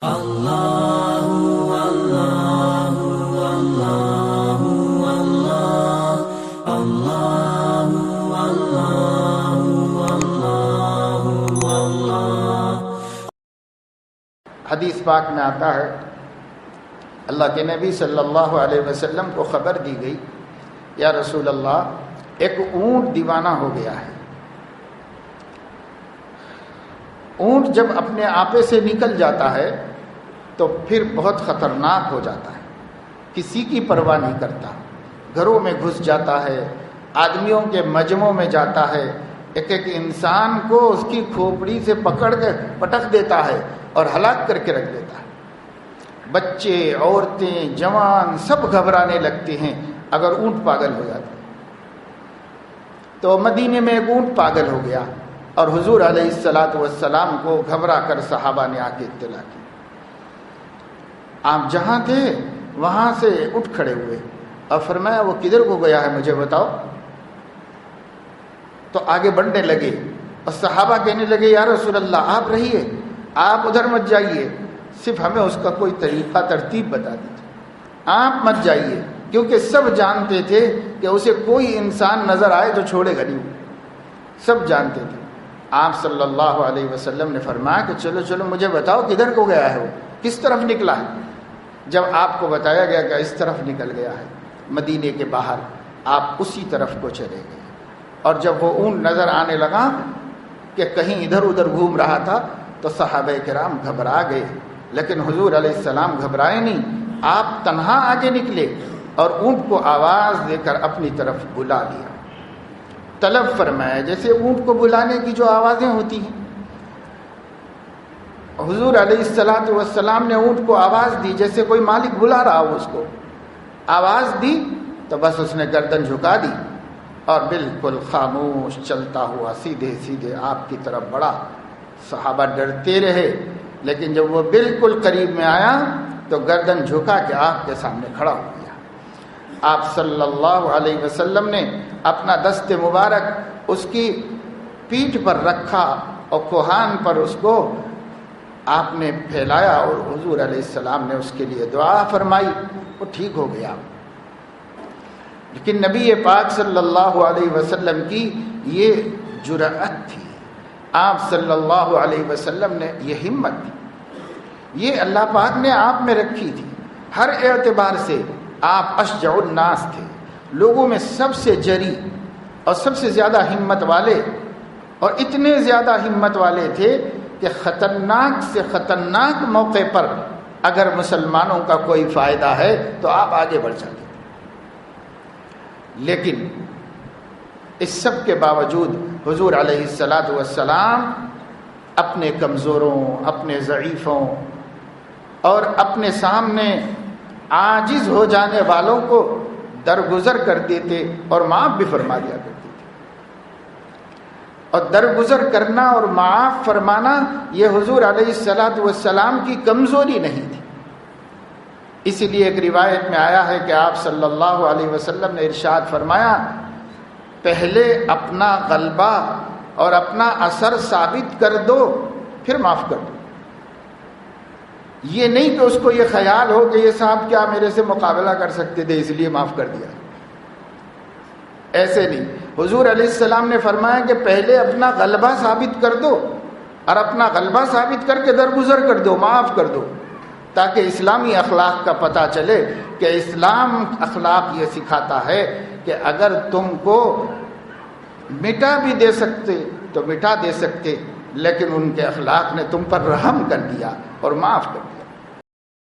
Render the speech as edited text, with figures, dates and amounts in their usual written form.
حدیث پاک میں آتا ہے اللہ کے نبی صلی اللہ علیہ وسلم کو خبر دی گئی، یا رسول اللہ ایک اونٹ دیوانہ ہو گیا ہے۔ اونٹ جب اپنے آپے سے نکل جاتا ہے تو پھر بہت خطرناک ہو جاتا ہے، کسی کی پرواہ نہیں کرتا، گھروں میں گھس جاتا ہے، آدمیوں کے مجمعوں میں جاتا ہے، ایک ایک انسان کو اس کی کھوپڑی سے پکڑ کے پٹک دیتا ہے اور ہلاک کر کے رکھ دیتا ہے۔ بچے، عورتیں، جوان سب گھبرانے لگتے ہیں اگر اونٹ پاگل ہو جاتا ہے۔ تو مدینے میں ایک اونٹ پاگل ہو گیا اور حضور علیہ السلام کو گھبرا کر صحابہ نے آ کے اطلاع کی۔ آپ جہاں تھے وہاں سے اٹھ کھڑے ہوئے اور فرمایا وہ کدھر کو گیا ہے مجھے بتاؤ۔ تو آگے بڑھنے لگے اور صحابہ کہنے لگے یا رسول اللہ آپ رہیے، آپ ادھر مت جائیے، صرف ہمیں اس کا کوئی طریقہ ترتیب بتا دیجیے، آپ مت جائیے، کیونکہ سب جانتے تھے کہ اسے کوئی انسان نظر آئے تو چھوڑے گا نہیں، سب جانتے تھے۔ آپ صلی اللہ علیہ وسلم نے فرمایا کہ چلو چلو مجھے بتاؤ کدھر کو گیا ہے، وہ کس طرف نکلا ہے۔ جب آپ کو بتایا گیا کہ اس طرف نکل گیا ہے مدینے کے باہر، آپ اسی طرف کو چلے گئے۔ اور جب وہ اونٹ نظر آنے لگا کہ کہیں ادھر ادھر گھوم رہا تھا تو صحابہ کرام گھبرا گئے، لیکن حضور علیہ السلام گھبرائے نہیں، آپ تنہا آگے نکلے اور اونٹ کو آواز دے کر اپنی طرف بلا لیا، طلب فرمایا، جیسے اونٹ کو بلانے کی جو آوازیں ہوتی ہیں۔ حضور علیہ السلام نے اونٹ کو آواز دی جیسے کوئی مالک بلا رہا ہو، اس کو آواز دی تو بس اس نے گردن جھکا دی اور بالکل خاموش چلتا ہوا سیدھے سیدھے آپ کی طرف بڑھا۔ صحابہ ڈرتے رہے، لیکن جب وہ بالکل قریب میں آیا تو گردن جھکا کے آپ کے سامنے کھڑا ہو گیا۔ آپ صلی اللہ علیہ وسلم نے اپنا دست مبارک اس کی پیٹھ پر رکھا اور کوہان پر اس کو آپ نے پھیلایا اور حضور علیہ السلام نے اس کے لیے دعا فرمائی، وہ ٹھیک ہو گیا۔ لیکن نبی پاک صلی اللہ علیہ وسلم کی یہ جرأت تھی، آپ صلی اللہ علیہ وسلم نے یہ ہمت دی، یہ اللہ پاک نے آپ میں رکھی تھی۔ ہر اعتبار سے آپ اشجع الناس تھے، لوگوں میں سب سے جری اور سب سے زیادہ ہمت والے، اور اتنے زیادہ ہمت والے تھے کہ خطرناک سے خطرناک موقع پر اگر مسلمانوں کا کوئی فائدہ ہے تو آپ آگے بڑھ جاتے۔ لیکن اس سب کے باوجود حضور علیہ السلام اپنے کمزوروں، اپنے ضعیفوں اور اپنے سامنے عاجز ہو جانے والوں کو درگزر کر دیتے اور معاف بھی فرما دیا کرتے تھے۔ اور درگزر کرنا اور معاف فرمانا یہ حضور علیہ السلام کی کمزوری نہیں تھی۔ اسی لیے ایک روایت میں آیا ہے کہ آپ صلی اللہ علیہ وسلم نے ارشاد فرمایا، پہلے اپنا غلبہ اور اپنا اثر ثابت کر دو پھر معاف کر دو۔ یہ نہیں کہ اس کو یہ خیال ہو کہ یہ صاحب کیا میرے سے مقابلہ کر سکتے تھے اس لیے معاف کر دیا، ایسے نہیں۔ حضور علیہ السلام نے فرمایا کہ پہلے اپنا غلبہ ثابت کر دو اور اپنا غلبہ ثابت کر کے درگزر کر دو، معاف کر دو، تاکہ اسلامی اخلاق کا پتہ چلے کہ اسلام اخلاق یہ سکھاتا ہے کہ اگر تم کو مٹا بھی دے سکتے تو مٹا دے سکتے، لیکن ان کے اخلاق نے تم پر رحم کر دیا اور معاف کر دیا۔